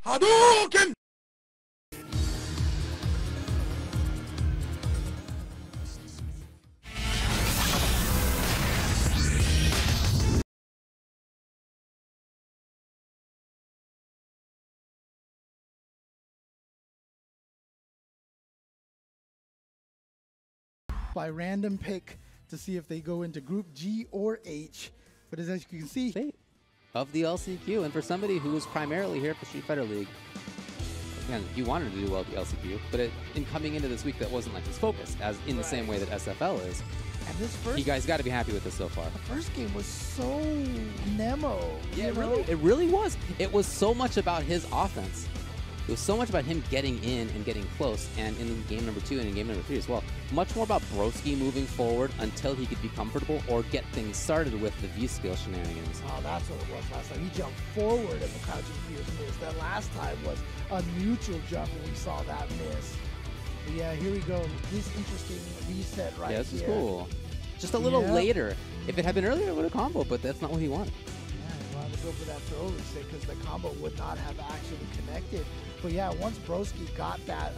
Hadouken! By random pick to see if they go into Group G or H. But as you can see, of the LCQ, and for somebody who was primarily here for Street Fighter League, again, he wanted to do well at the LCQ, but in coming into this week, that wasn't like his focus, as in the same way that SFL is. And this first, you guys got to be happy with this so far. The first game was so Nemo. Yeah, it really was. It was so much about his offense. It was so much about him getting in and getting close, and in game number 2 and in game number 3 as well. Much more about Broski moving forward until he could be comfortable or get things started with the V-skill shenanigans. Oh, that's what it was last time. He jumped forward and the crouching fierce miss. That last time was a neutral jump and we saw that miss. But yeah, here we go. This interesting reset right here. Yeah, this is cool. Just a little later. If it had been earlier, it would have comboed, but that's not what he wanted. Yeah, he wanted to go for that throw reset because the combo would not have actually connected. But yeah, once Broski got that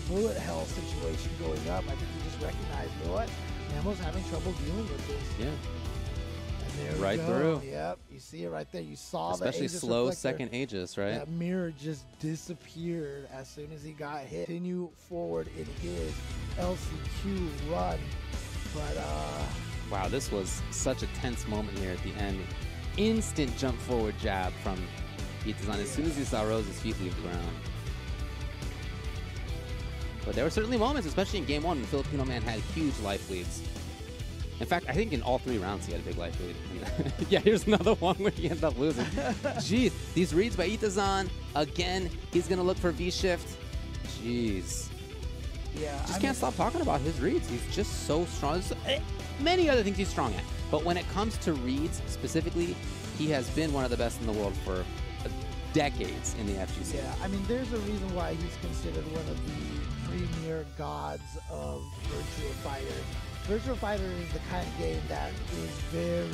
bullet hell situation going up, I think he just recognized, you know what, Nemo's having trouble dealing with this. Yeah. And there right we go. through. Yep, you see it right there. You saw especially the slow reflector. Second Aegis, right? That mirror just disappeared as soon as he got hit. Continue forward in his LCQ run. But wow, this was such a tense moment here at the end. Instant jump forward jab from Itazan as soon as he saw Rose's feet leave the ground. But there were certainly moments, especially in game 1, when Filipino Man had huge life leads. In fact, I think in all 3 rounds he had a big life lead. Yeah, here's another one where he ended up losing. Jeez, these reads by Itazan. Again, he's going to look for V-shift. Jeez. Yeah, just can't stop talking about his reads. He's just so strong. There's many other things he's strong at. But when it comes to reads specifically, he has been one of the best in the world for decades in the FGC. Yeah, I mean, there's a reason why he's considered one of the premier gods of Virtua Fighter. Virtua Fighter is the kind of game that is very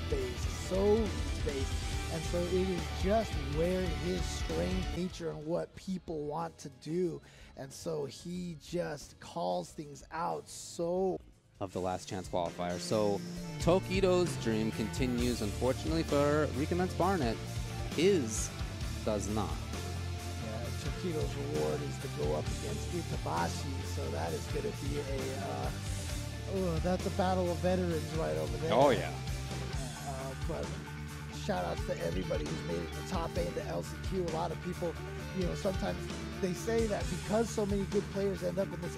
space, so space, and so it is just where his strength, nature, and what people want to do, and so he just calls things out so. Of the last chance qualifier. So Tokido's dream continues, unfortunately for Recommence Barnet. His does not. Yeah, Tokido's reward is to go up against Itabashi, so that is going to be that's a battle of veterans right over there. Oh yeah. But shout outs to everybody who's made it to the top 8 of the LCQ. A lot of people, you know, sometimes they say that because so many good players end up in this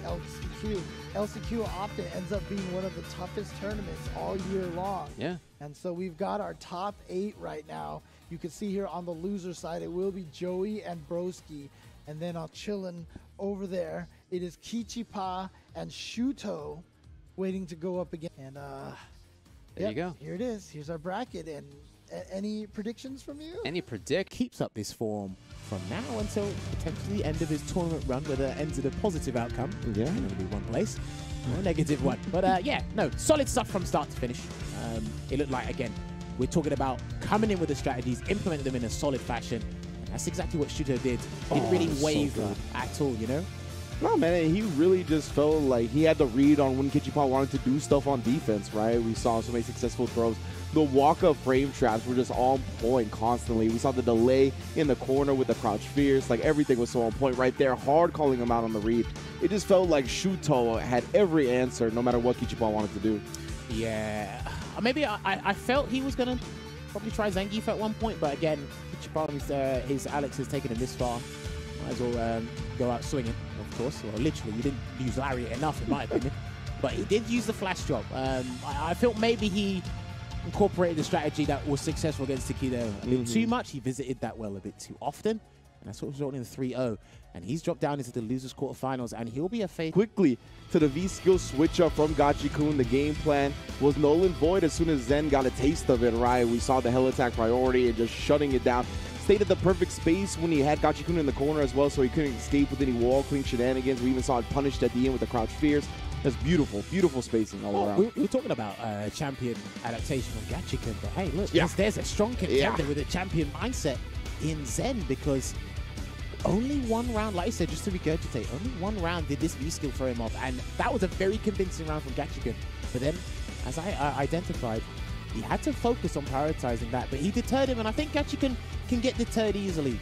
LCQ often ends up being one of the toughest tournaments all year long. Yeah. And so we've got our top 8 right now. You can see here on the loser side, it will be Joey and Broski. And then on chillin' over there, it is Kichipa and Shuto waiting to go up again. And there you go. Here it is. Here's our bracket. And any predictions from you? Any predict? Keeps up this form from now until potentially the end of his tournament run, whether it ends in a positive outcome. Yeah. Going to be one place or a negative one. But yeah, no, solid stuff from start to finish. It looked like, again, we're talking about coming in with the strategies, implementing them in a solid fashion. And that's exactly what Shuto did. Didn't really waver at all, you know? No, man, he really just felt like he had the read on when Kichipa wanted to do stuff on defense, right? We saw so many successful throws. The walk-up frame traps were just on point constantly. We saw the delay in the corner with the crouch fierce. Like, everything was so on point right there. Hard calling him out on the read. It just felt like Shuto had every answer, no matter what Kichipa wanted to do. Yeah. Maybe I felt he was going to probably try Zangief at one point, but again, Kichipa, his Alex has taken him this far. Might as well go out swinging, of course. Well, literally, you didn't use Lariat enough, in my opinion. But he did use the flash drop. I felt maybe he incorporated the strategy that was successful against Tokido a little too much. He visited that well a bit too often. And that's what resulted in the 3-0. And he's dropped down into the losers quarterfinals, and he'll be a fake. Quickly to the V-skill switch up from Gachi-kun. The game plan was null and void as soon as Zhen got a taste of it, right? We saw the hell attack priority and just shutting it down. Stayed at the perfect space when he had Gachi-kun in the corner as well, so he couldn't escape with any wall cling shenanigans. We even saw it punished at the end with the crouch fierce. That's beautiful, beautiful spacing all around. We were talking about champion adaptation of Gachi-kun, but hey, look, there's a strong contender with a champion mindset in Zhen, because only one round, like I said, just to regurgitate, only one round did this V-skill throw him off, and that was a very convincing round from Gachiken. But then, as I identified, he had to focus on prioritizing that, but he deterred him, and I think Gachiken can get deterred easily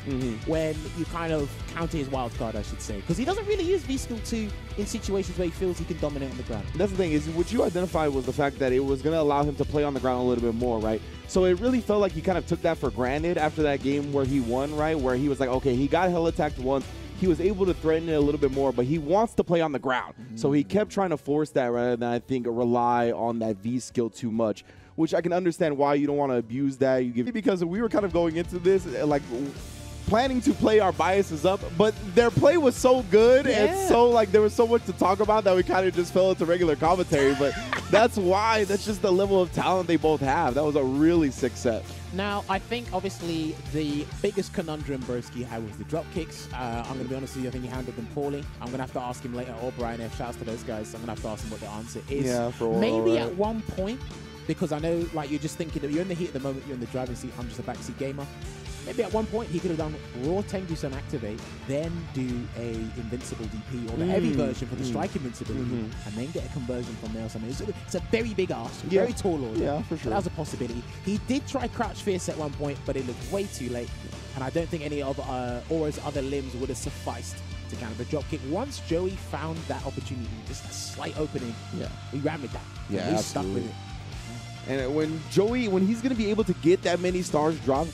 when you kind of counter his wild card, I should say, because he doesn't really use V-skill 2 in situations where he feels he can dominate on the ground. That's the thing, is what you identified was the fact that it was going to allow him to play on the ground a little bit more, right? So it really felt like he kind of took that for granted after that game where he won, right? Where he was like, okay, he got hell attacked once. He was able to threaten it a little bit more, but he wants to play on the ground. So he kept trying to force that rather than, I think, rely on that V-skill too much, which I can understand why you don't want to abuse that. Because we were kind of going into this like planning to play our biases up, but their play was so good and so like there was so much to talk about that we kind of just fell into regular commentary. But that's why, that's just the level of talent they both have. That was a really sick set. Now, I think, obviously, the biggest conundrum Broski had was the drop kicks. I'm going to be honest with you, I think he handled them poorly. I'm going to have to ask him later, or Brian F. Shouts to those guys. I'm going to have to ask him what the answer is. Yeah, for maybe at one point, because I know, like, you're just thinking that you're in the heat at the moment, you're in the driving seat, I'm just a backseat gamer. Maybe at one point he could have done raw Tengu-san activate, then do a invincible DP or the heavy version for the strike invincibility, and then get a conversion from there or something. It's a very big ask, very tall order. Yeah, for sure. That was a possibility. He did try crouch fierce at one point, but it looked way too late, and I don't think any of Aura's other limbs would have sufficed to counter the drop kick. Once Joey found that opportunity, just a slight opening, he ran with that. Yeah, he stuck with it. And when he's going to be able to get that many charged drop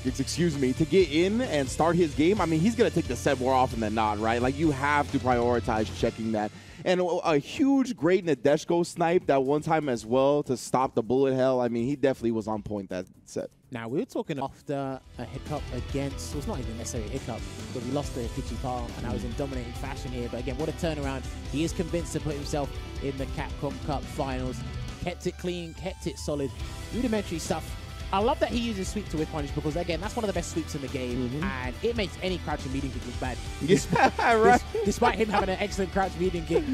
kicks, to get in and start his game, I mean, he's going to take the set more often than not, right? Like, you have to prioritize checking that. And a huge, great Nadeshko snipe that one time as well to stop the bullet hell. I mean, he definitely was on point that set. Now, we were talking after a hiccup against, well, it's not even necessarily a hiccup, but we lost to Kichipa, and I was in dominating fashion here. But again, what a turnaround. He is convinced to put himself in the Capcom Cup finals. Kept it clean, kept it solid, rudimentary stuff. I love that he uses sweep to whip punish because, again, that's one of the best sweeps in the game, and it makes any crouching medium kick look bad. Right. Despite him having an excellent crouch medium kick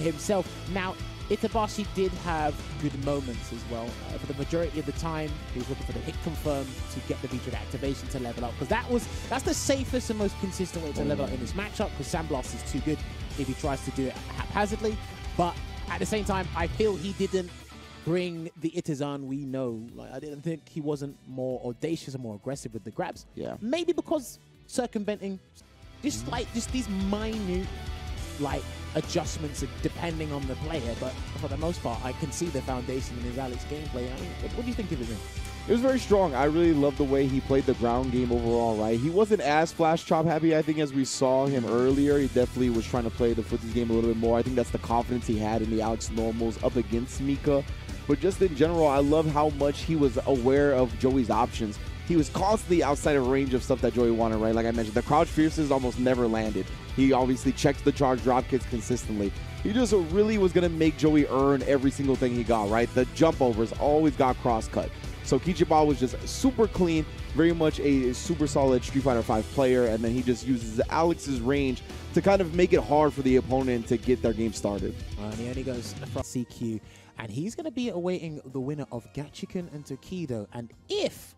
himself. Now, Itabashi did have good moments as well. For the majority of the time, he was looking for the hit confirm to get the V-trigger activation to level up, because that's the safest and most consistent way to level up in this matchup, because Sandblast is too good if he tries to do it haphazardly. But at the same time, I feel he didn't bring the Itazan we know. Like, I didn't think he wasn't more audacious and more aggressive with the grabs. Yeah. Maybe because circumventing just these minute like adjustments depending on the player, but for the most part, I can see the foundation in his Alex gameplay. I mean, what do you think of him? It was very strong. I really loved the way he played the ground game overall, right? He wasn't as flash chop happy, I think, as we saw him earlier. He definitely was trying to play the footsies game a little bit more. I think that's the confidence he had in the Alex normals up against Mika. But just in general, I love how much he was aware of Joey's options. He was constantly outside of range of stuff that Joey wanted, right? Like I mentioned, the crouch fierces almost never landed. He obviously checks the charge drop kicks consistently. He just really was going to make Joey earn every single thing he got, right? The jump overs always got cross-cut. So Kichipa was just super clean, very much a super solid Street Fighter V player, and then he just uses Alex's range to kind of make it hard for the opponent to get their game started. And he only goes from CQ, and he's going to be awaiting the winner of Gachiken and Tokido, and if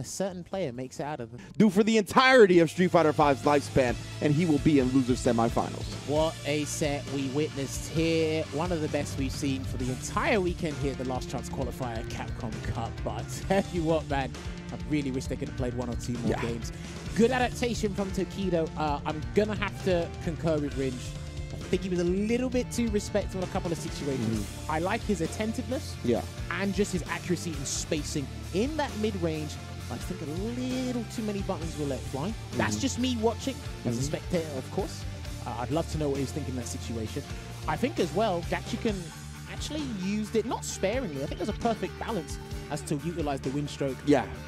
a certain player makes it out of do for the entirety of Street Fighter V's lifespan, and he will be in loser semifinals. What a set we witnessed here. One of the best we've seen for the entire weekend here at the Last Chance Qualifier Capcom Cup. But I tell you what, man, I really wish they could have played one or two more games. Good adaptation from Tokido. I'm going to have to concur with Ringe. I think he was a little bit too respectful in a couple of situations. I like his attentiveness and just his accuracy and spacing in that mid-range. I think a little too many buttons were let fly. That's just me watching as a spectator, of course. I'd love to know what he was thinking in that situation. I think as well, Gachiken actually used it, not sparingly. I think there's a perfect balance as to utilize the wind stroke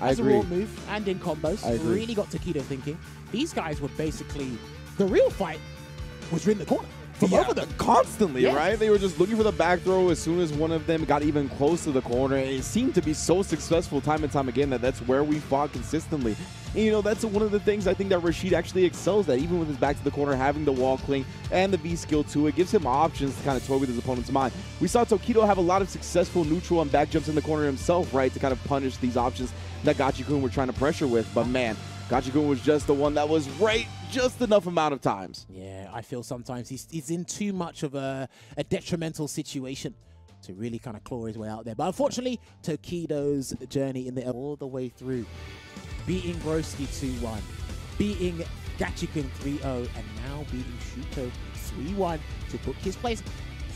as a raw move and in combos. Really got Tokido thinking. These guys were basically, the real fight was in the corner. From over them. Constantly, right? They were just looking for the back throw as soon as one of them got even close to the corner. And it seemed to be so successful time and time again that's where we fought consistently. And, you know, that's one of the things I think that Rashid actually excels at, even with his back to the corner, having the wall cling and the V skill too. It gives him options to kind of toy with his opponent's mind. We saw Tokido have a lot of successful neutral and back jumps in the corner himself, right, to kind of punish these options that Gachiken were trying to pressure with. But man, Gachikun was just the one that was right just enough amount of times. Yeah, I feel sometimes he's in too much of a detrimental situation to really kind of claw his way out there. But unfortunately, Tokido's journey in the all the way through, beating Broski 2-1, beating Gachikun 3-0, and now beating Shuto 3-1 to book his place.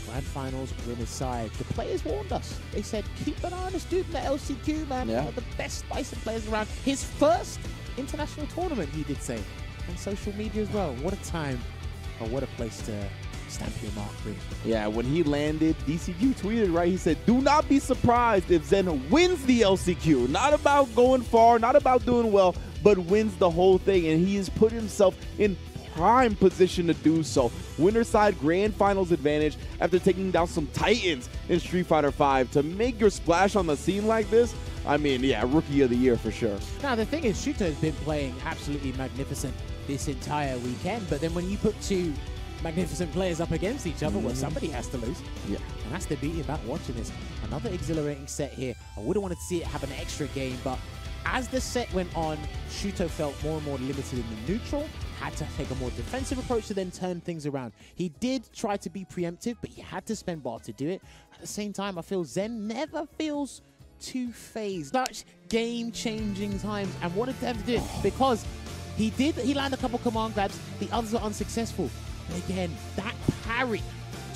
Grand Finals winner's side. The players warned us. They said, keep an eye on this dude in the LCQ, man. Yeah. One of the best Bison players around. His first international tournament, he did say. On social media as well. What a time, or what a place to stamp your mark, really. Yeah, when he landed, DCQ tweeted, right? He said, do not be surprised if Zhen wins the LCQ. Not about going far, not about doing well, but wins the whole thing. And he has put himself in prime position to do so. Winner side Grand Finals advantage after taking down some titans in Street Fighter V. To make your splash on the scene like this, I mean, yeah, Rookie of the Year for sure. Now, the thing is, Shuto's been playing absolutely magnificent this entire weekend, but then when you put two magnificent players up against each other, well, somebody has to lose. Yeah. And that's the beauty about watching this. Another exhilarating set here. I wouldn't want to see it have an extra game, but as the set went on, Shuto felt more and more limited in the neutral, had to take a more defensive approach to then turn things around. He did try to be preemptive, but he had to spend bar to do it. At the same time, I feel Zhen never feels too phased. Such game-changing times, and wanted them to do it because he landed a couple command grabs, the others were unsuccessful. But again, that parry,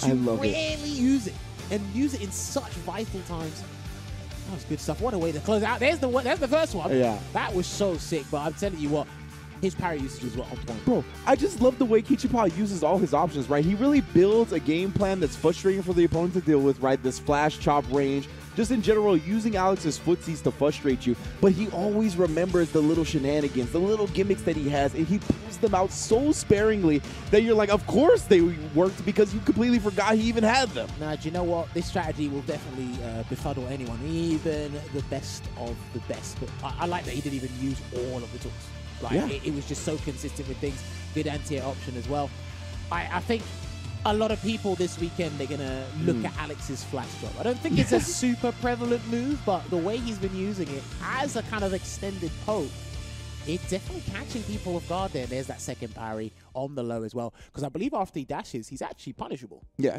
to really use it, and use it in such vital times. That was good stuff. What a way to close out. There's the first one. Yeah. That was so sick, but I'm telling you what, his parry usages were on point. Bro, I just love the way Kichipa uses all his options, right? He really builds a game plan that's frustrating for the opponent to deal with, right? This flash chop range, just in general, using Alex's footsies to frustrate you. But he always remembers the little shenanigans, the little gimmicks that he has, and he pulls them out so sparingly that you're like, of course they worked, because you completely forgot he even had them. Now, do you know what? This strategy will definitely befuddle anyone, even the best of the best. But I like that he didn't even use all of the tools. Like, yeah. it was just so consistent with things. Good anti-air option as well. I think a lot of people this weekend, they're going to look at Alex's flash drop. I don't think it's a super prevalent move, but the way he's been using it as a kind of extended poke, it's definitely catching people off guard there. There's that second parry on the low as well. Because I believe after he dashes, he's actually punishable. Yeah,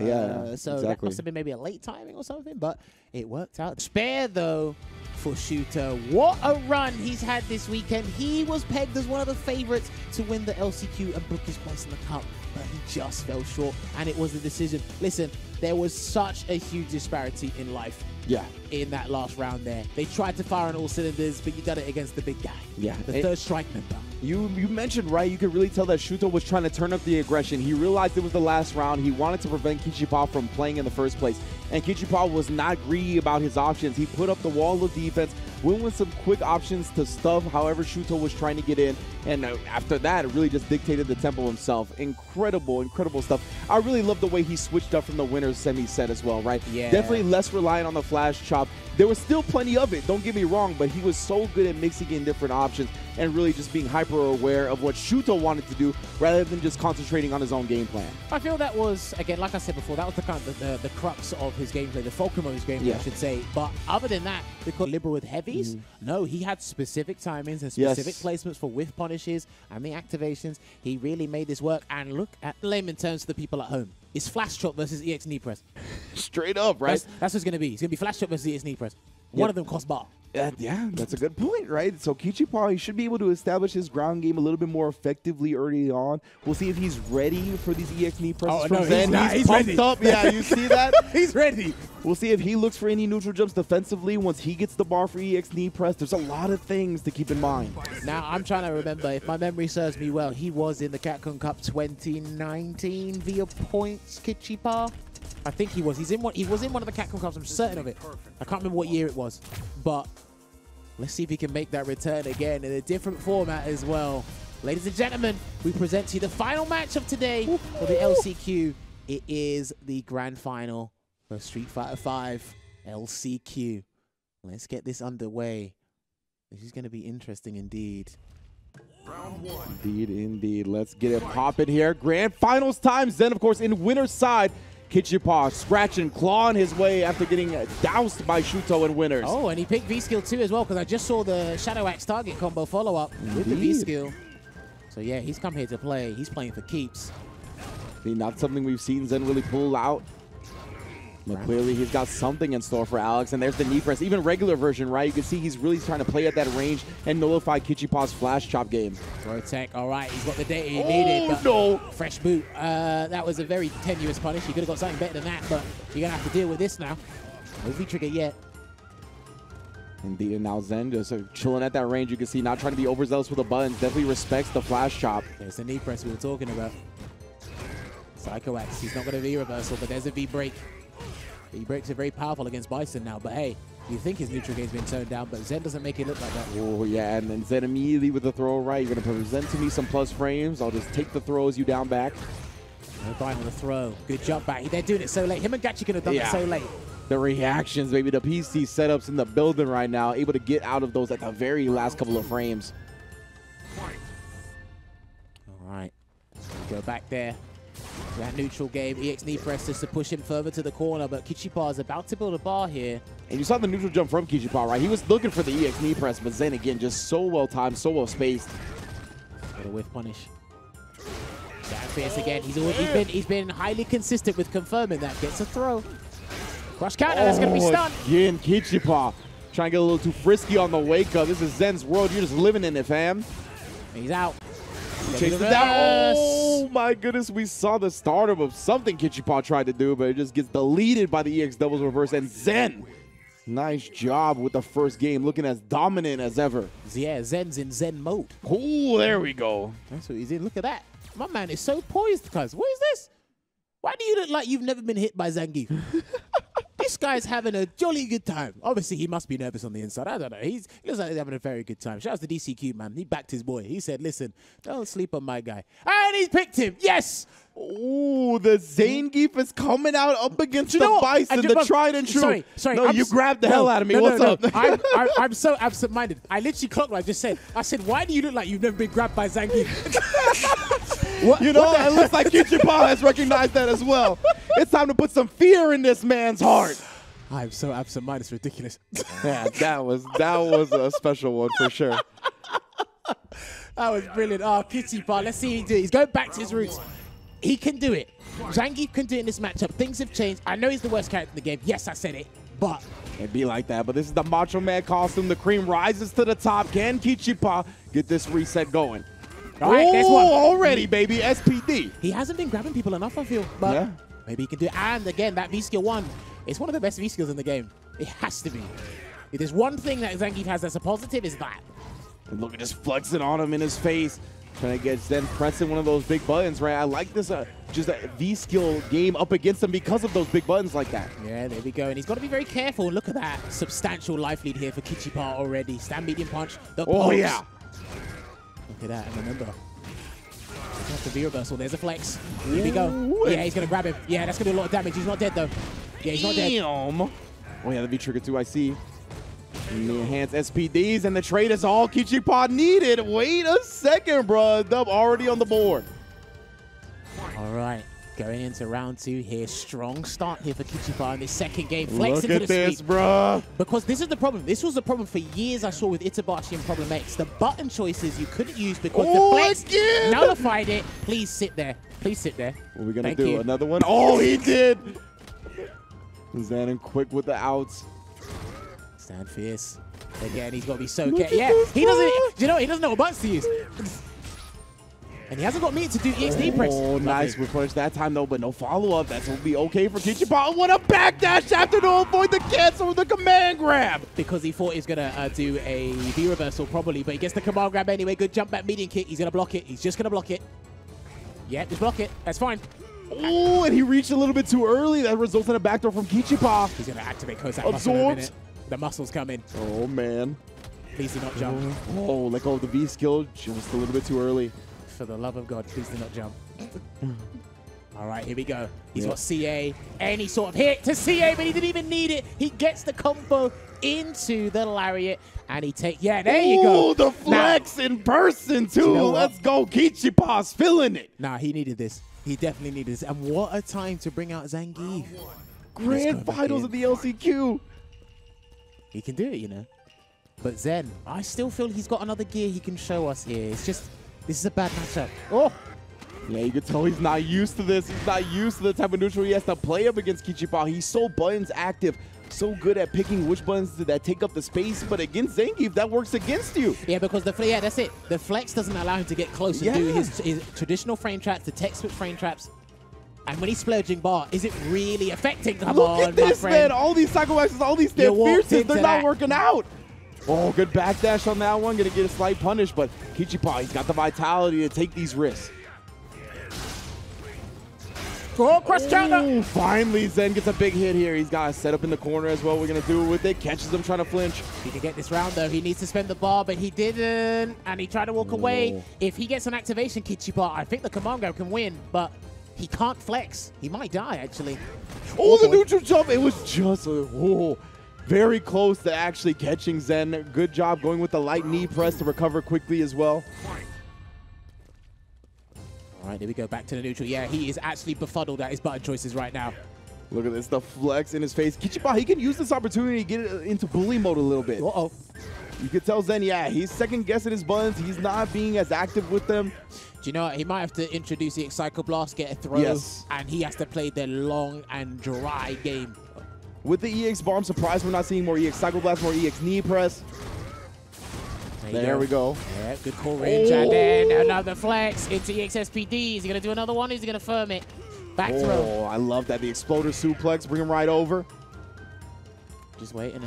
So exactly. that must have been maybe a late timing or something, but it worked out. Spare, though, for Shuto. What a run he's had this weekend. He was pegged as one of the favorites to win the LCQ and book his place in the cup, but he just fell short, and it was the decision. Listen, there was such a huge disparity in life. Yeah. In that last round there. They tried to fire on all cylinders, but you done it against the big guy. Yeah. The third strike member. You mentioned, right, you could really tell that Shuto was trying to turn up the aggression. He realized it was the last round. He wanted to prevent Kichipa from playing in the first place. And Kichipa was not greedy about his options. He put up the wall of defense, went with some quick options to stuff however Shuto was trying to get in. And after that, it really just dictated the tempo himself. Incredible, incredible stuff. I really love the way he switched up from the winner's semi-set as well, right? Yeah. Definitely less reliant on the flash chop. There was still plenty of it, don't get me wrong, but he was so good at mixing in different options and really just being hyper aware of what Shuto wanted to do rather than just concentrating on his own game plan. I feel that was, again, like I said before, that was the kind of the crux of his gameplay, the fulcrum of his gameplay, I should say. But other than that, because liberal with heavies, no, he had specific timings and specific placements for whiff punishes and the activations. He really made this work. And look at layman terms to the people at home. It's flash chop versus EX knee press. Straight up, right? That's what it's going to be. It's going to be flash chop versus EX knee press. One of them costs bar. Yeah, that's a good point, right? So Kichipa, he should be able to establish his ground game a little bit more effectively early on. We'll see if he's ready for these EX knee presses from Zhen. He's pumped ready. Up. Yeah, you see that? He's ready. We'll see if he looks for any neutral jumps defensively once he gets the bar for EX knee press. There's a lot of things to keep in mind. Now, I'm trying to remember, if my memory serves me well, he was in the Capcom Cup 2019 via points, Kichipa. I think he was. He was in one of the Capcom Cups. I'm certain of it. I can't remember what year it was, but let's see if he can make that return again in a different format as well. Ladies and gentlemen, we present to you the final match of today for the LCQ. It is the grand final for Street Fighter V LCQ. Let's get this underway. This is going to be interesting indeed. Round one. Indeed, indeed. Let's get it popping here. Grand finals time. Zhen, of course, in winner's side. Kichipa scratching, clawing his way after getting doused by Shuto and winners. Oh, and he picked V-Skill too as well, because I just saw the Shadow Axe target combo follow-up with the V-Skill. So yeah, he's come here to play. He's playing for keeps. Not something we've seen Zhen really pull out. But clearly he's got something in store for Alex, and there's the knee press. Even regular version, right? You can see he's really trying to play at that range and nullify Kichipa's flash chop game. Throw tech, all right, he's got the data he needed. But no! Fresh boot. That was a very tenuous punish. You could have got something better than that, but you're going to have to deal with this now. No V-trigger yet. Indeed, and now Zhen just chilling at that range. You can see not trying to be overzealous with the buttons. Definitely respects the flash chop. There's the knee press we were talking about. Psycho Axe, he's not going to V-reversal, but there's a V-break. V-breaks are very powerful against Bison now, but hey, you think his neutral game's been toned down, but Zhen doesn't make it look like that. Oh, yeah, and then Zhen immediately with the throw right. You're going to present to me some plus frames. I'll just take the throw as you down back. No bite on the throw. Good jump back. They're doing it so late. Him and Gachi could have done it so late. The reactions, baby. The PC setups in the building right now, able to get out of those at the very last couple of frames. All right. Go back there. That neutral game, EX knee press just to push him further to the corner, but Kichipa is about to build a bar here. And you saw the neutral jump from Kichipa, right? He was looking for the EX knee press, but Zhen, again, just so well timed, so well spaced. Got a whiff punish. That fierce again. He's been highly consistent with confirming that. Gets a throw. Crush counter, that's going to be stunned. Again, Kichipa trying to get a little too frisky on the wake up. This is Zen's world. You're just living in it, fam. He's out. Chases down. Oh my goodness, we saw the stardom of something Kichipa tried to do, but it just gets deleted by the EX doubles reverse. And Zhen, nice job with the first game, looking as dominant as ever. Yeah, Zen's in Zen mode. Oh, there we go. That's what he's in. Look at that. My man is so poised, cuz. What is this? Why do you look like you've never been hit by Zangief? This guy's having a jolly good time. Obviously, he must be nervous on the inside. I don't know. He looks like he's having a very good time. Shout out to DCQ, man. He backed his boy. He said, listen, don't sleep on my guy. And he picked him. Yes! Oh, the Zangief is coming out up against the Bison, the tried and true. Sorry. No, you grabbed the hell out of me. What's up? I'm so absent-minded. I literally clocked what I just said. I said, why do you look like you've never been grabbed by Zangief? It looks like Kichipa has recognized that as well. It's time to put some fear in this man's heart. I'm so absent-minded. It's ridiculous. Yeah, that was a special one for sure. That was brilliant. Oh, Kichipa, let's see what he do. He's going back to his roots. He can do it. Zangief can do it in this matchup. Things have changed. I know he's the worst character in the game. Yes, I said it. But it'd be like that. But this is the Macho Man costume. The cream rises to the top. Can Kichipa get this reset going? All right, there's one. Already, baby. SPD. He hasn't been grabbing people enough, I feel. But yeah, maybe he can do it. And again, that V-skill 1, it's one of the best V-skills in the game. It has to be. If there's one thing that Zangief has that's a positive, is that. And look at just flexing on him in his face. Trying to get Zhen pressing one of those big buttons, right? I like this just a V-skill game up against him because of those big buttons like that. Yeah, there we go. And he's got to be very careful. Look at that substantial life lead here for Kichipa already. Stand medium punch. Oh, yeah. Look at that. And remember, that's the V-reversal. There's a flex. Here we go. Yeah, he's going to grab him. Yeah, that's going to do a lot of damage. He's not dead, though. Yeah, he's not dead. Oh, yeah, the V-trigger, too, I see. And the enhanced SPDs, and the trade is all Kichipa needed. Wait a second, bro. Dub already on the board. All right. Going into round 2 here. Strong start here for Kichipa in this second game. Flexing Look at this, bro. Because this is the problem. This was the problem for years I saw with Itabashi and Problem X. The button choices you couldn't use because the flex nullified it. Please sit there. Please sit there. What are we going to do? Another one? Oh, he did. Zanin quick with the outs. Stand fierce. Again, he's got to be so careful. Yeah, he doesn't. You know, he doesn't know what buttons to use. And he hasn't got me to do EXD press. Oh, nice. We punished that time, though, but no follow-up. That's going to be okay for Kichipa. What a backdash after to avoid the cancel with the command grab. Because he thought he was going to do a V-reversal, probably, but he gets the command grab anyway. Good jump back medium kick. He's going to block it. He's just going to block it. Yeah, just block it. That's fine. Oh, and he reached a little bit too early. That results in a backdoor from Kichipa. He's going to activate Cossack muscle in a minute. The muscles come in. Oh, man. Please do not jump. Oh, let go of the V skill just a little bit too early. For the love of God, please do not jump. All right, here we go. He's got CA. Any sort of hit to CA, but he didn't even need it. He gets the combo into the lariat, and he takes... Yeah, there you go. Oh, the flex in person, too. You know Let's go. Kichipa's feeling it. Nah, he needed this. He definitely needed this. And what a time to bring out Zangief. Grand finals of the LCQ. He can do it, you know. But Zhen, I still feel he's got another gear he can show us here. It's just, this is a bad matchup. Oh! Yeah, you can tell he's not used to this. He's not used to the type of neutral he has to play up against Kichipa. He's so buttons active, so good at picking which buttons that take up the space. But against Zangief, that works against you. Yeah, because that's it. The flex doesn't allow him to get close and do his traditional frame traps, the tech switch frame traps. And when he's splurging bar, is it really affecting? Come Look on, at this, my friend. man. All these cycle axes, all these stand fierces, they're not working out. Oh, good backdash on that one. Going to get a slight punish, but Kichipa, he's got the vitality to take these risks. Oh, cross counter. Finally, Zhen gets a big hit here. He's got to set up in the corner as well. We're going to do it with it. Catches him trying to flinch. He can get this round, though. He needs to spend the bar, but he didn't. And he tried to walk away. If he gets an activation, Kichipa, I think the Commando can win, but he can't flex. He might die, actually. Oh, the neutral jump. It was just very close to actually catching Zhen. Good job going with the light knee press to recover quickly as well. All right, there we go. Back to the neutral. Yeah, he is actually befuddled at his button choices right now. Look at this, the flex in his face. Kichipa, he can use this opportunity to get into bully mode a little bit. Uh-oh. You can tell Zhen, yeah, he's second guessing his buttons. He's not being as active with them. Do you know what? He might have to introduce the Cycle Blast, get a throw, and he has to play the long and dry game. With the EX bar, I'm surprised we're not seeing more EX Cycle Blast, more EX knee press. There we go. Yeah, good core range. And then another flex into EX SPD. Is he going to do another one? Is he going to firm it? Back throw. Oh, I love that. The exploder suplex, bring him right over. Just waiting.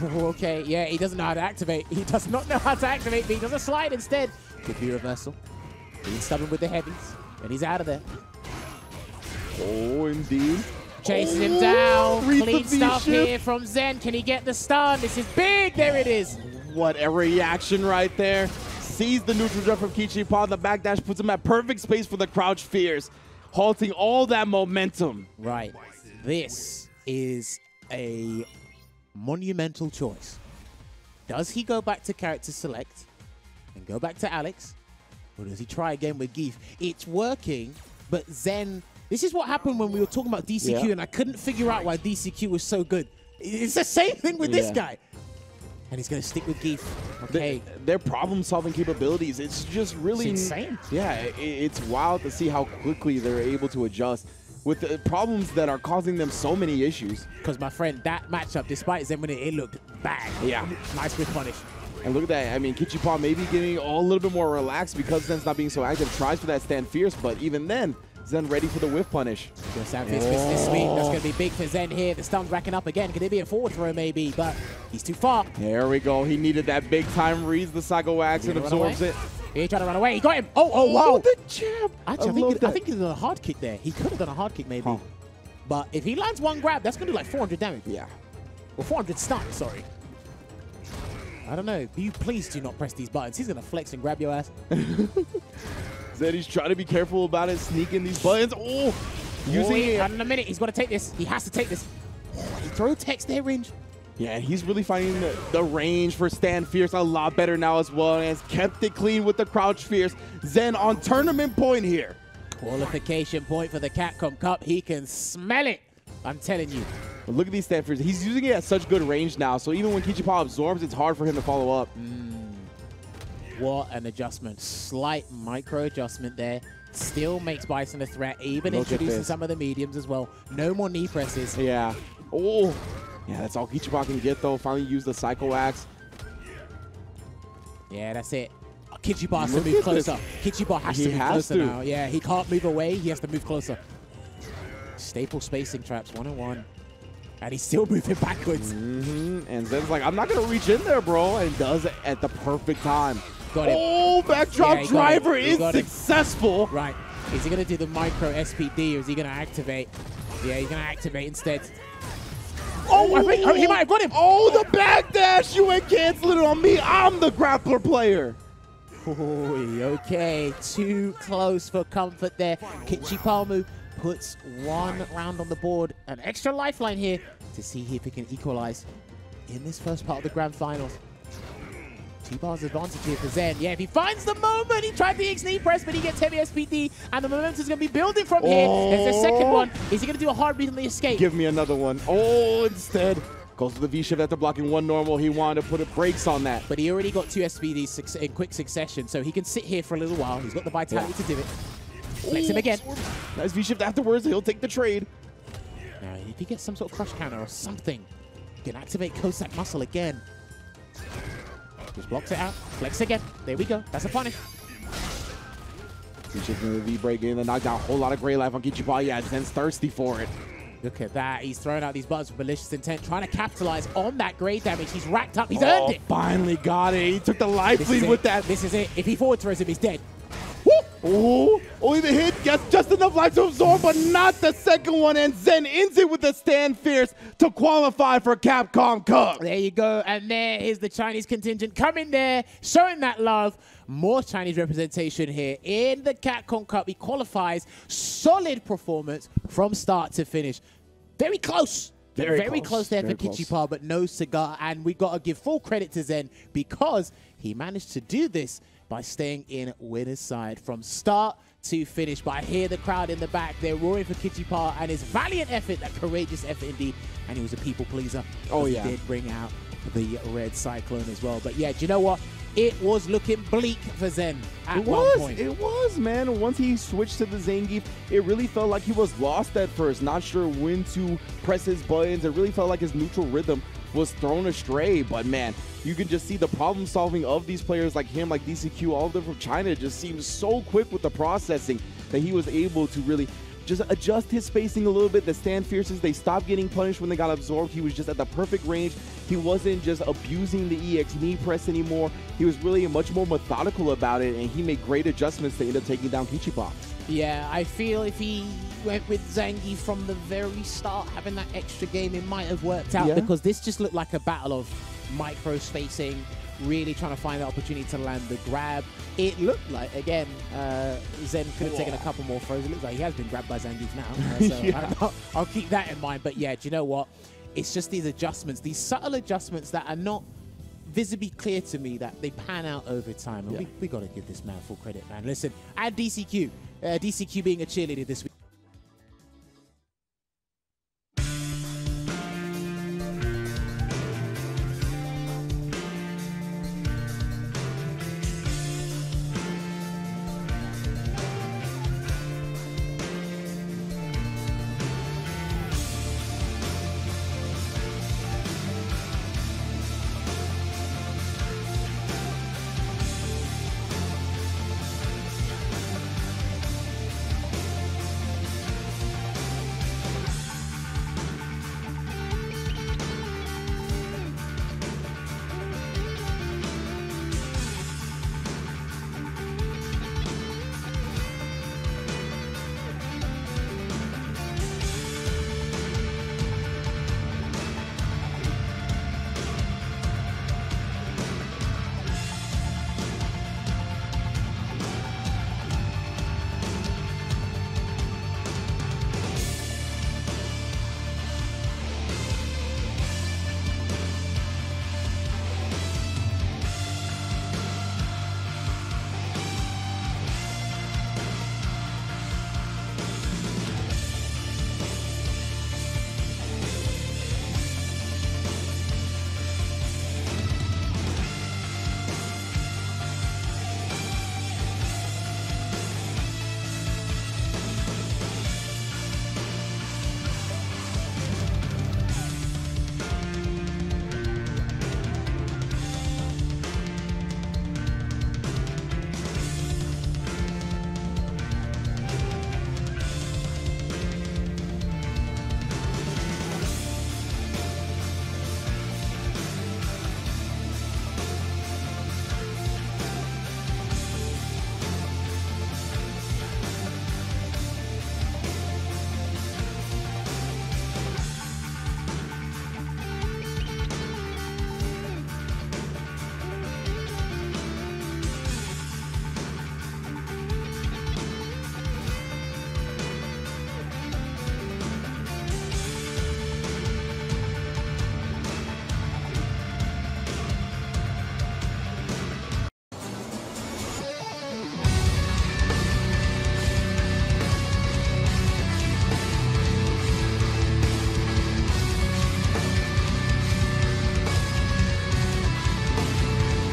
Okay, yeah, he doesn't know how to activate. He does not know how to activate, but he does a slide instead. Could be reversal. Being stubborn with the heavies. And he's out of there. Oh, indeed. Chasing him down. Clean stuff here from Zhen. Can he get the stun? This is big. There it is. What a reaction right there. Sees the neutral jump from Kichipa. The backdash puts him at perfect space for the crouch fears, halting all that momentum. Right. This is a monumental choice. Does he go back to character select and go back to Alex? Or does he try again with Geef? It's working, but Zhen... This is what happened when we were talking about DCQ, and I couldn't figure out why DCQ was so good. It's the same thing with this guy. And he's going to stick with Geef. Okay. Their problem-solving capabilities, it's just really... It's insane. Yeah, it's wild to see how quickly they're able to adjust with the problems that are causing them so many issues. Because, my friend, that matchup, despite Zhen winning, it looked bad. Yeah. Nice with punish. And look at that. I mean, Kichipa maybe getting a little bit more relaxed because Zen's not being so active. Tries for that stand fierce, but even then, Zhen ready for the whiff punish. Stand fierce this sweep. That's going to be big for Zhen here. The stun's racking up again. Could it be a forward throw maybe? But he's too far. There we go. He needed that big time. Reads the Psycho Wax and absorbs it. He tried to run away. He got him. Oh, wow. The jab. Actually, I think he's done a hard kick there. He could have done a hard kick maybe. Huh. But if he lands one grab, that's going to do like 400 damage. Yeah. Or 400 stun, sorry. I don't know. You please do not press these buttons. He's going to flex and grab your ass. Zed, he's trying to be careful about it, sneaking these buttons. Oh, using it. In a minute, he's got to take this. He has to take this. Oh, he throw text there, range. Yeah, and he's really finding the range for Stand Fierce a lot better now as well, and has kept it clean with the Crouch Fierce. Zhen on tournament point here. Qualification point for the Capcom Cup. He can smell it. I'm telling you. But look at these Stand Fierce. He's using it at such good range now, so even when Kichipa absorbs, it's hard for him to follow up. What an adjustment. Slight micro adjustment there. Still makes Bison a threat, even introducing some of the mediums as well. No more knee presses. Yeah. Oh. Yeah, that's all Kichipa can get, though. Finally use the Psycho Axe. Yeah, that's it. Kichipa has to move closer. Kichipa has to move closer now. Yeah, he can't move away. He has to move closer. Staple spacing traps, 1-on-1. And he's still moving backwards. And Zen's like, I'm not going to reach in there, bro. And does it at the perfect time. Got him. Oh, backdrop driver is successful. Right. Is he going to do the micro SPD or is he going to activate? Yeah, he's going to activate instead. Oh, I think he might have got him. Oh, the backdash. You ain't canceling it on me. I'm the grappler player. Oh, okay. Too close for comfort there. Kichipa puts one round on the board. An extra lifeline here to see if he can equalize in this first part of the grand finals. T-bar's advantage here for Zhen. Yeah, if he finds the moment, he tried the X knee press, but he gets heavy SPD, and the momentum's going to be building from here. There's the second one. Is he going to do a hard beat on the escape? Give me another one. Oh, instead. Goes to the V-shift after blocking one normal. He wanted to put brakes on that. But he already got 2 SPDs in quick succession, so he can sit here for a little while. He's got the vitality to do it. Flex him again. Nice V-shift afterwards. He'll take the trade. Now, if he gets some sort of crush counter or something, he can activate Cossack muscle again. Just blocks it out. Flex again. There we go. That's a punish. V-shift in the V-break, getting the knockdown. A whole lot of gray life on Kichipa. Yeah, Zen's thirsty for it. Look at that. He's throwing out these buttons with malicious intent, trying to capitalize on that grade damage. He's racked up. He's earned it. Finally got it. He took the life lead with that. This is it. If he forward throws him, he's dead. Oh, only the hit gets just enough life to absorb, but not the second one. And Zhen ends it with the stand fierce to qualify for Capcom Cup. There you go. And there is the Chinese contingent coming there, showing that love. More Chinese representation here in the Capcom Cup. He qualifies. Solid performance from start to finish. Very close. Very close there for Kichipa, but no cigar. And we got to give full credit to Zhen because he managed to do this by staying in winner's side from start to finish. But I hear the crowd in the back. They're roaring for Kichipa and his valiant effort, that courageous effort indeed. And he was a people pleaser. Oh, yeah. He did bring out the Red Cyclone as well. But yeah, do you know what? It was looking bleak for Zhen at one point. It was, man. Once he switched to the Zangief, it really felt like he was lost at first, not sure when to press his buttons. It really felt like his neutral rhythm was thrown astray. But man, you can just see the problem solving of these players like him, like DCQ, all of them from China, just seems so quick with the processing that he was able to really just adjust his spacing a little bit. The stand fierces, they stopped getting punished when they got absorbed. He was just at the perfect range. He wasn't just abusing the EX knee press anymore. He was really much more methodical about it, and he made great adjustments to end up taking down Kichipa. Yeah, I feel if he went with Zangief from the very start, having that extra game, it might have worked out because this just looked like a battle of micro spacing, really trying to find the opportunity to land the grab. It looked like, again, Zhen could have taken a couple more throws. It looks like he has been grabbed by Zangief now. So I'll keep that in mind. But yeah, do you know what? It's just these adjustments, these subtle adjustments that are not visibly clear to me that they pan out over time. And we got to give this man full credit, man. Listen, and DCQ. DCQ being a cheerleader this week.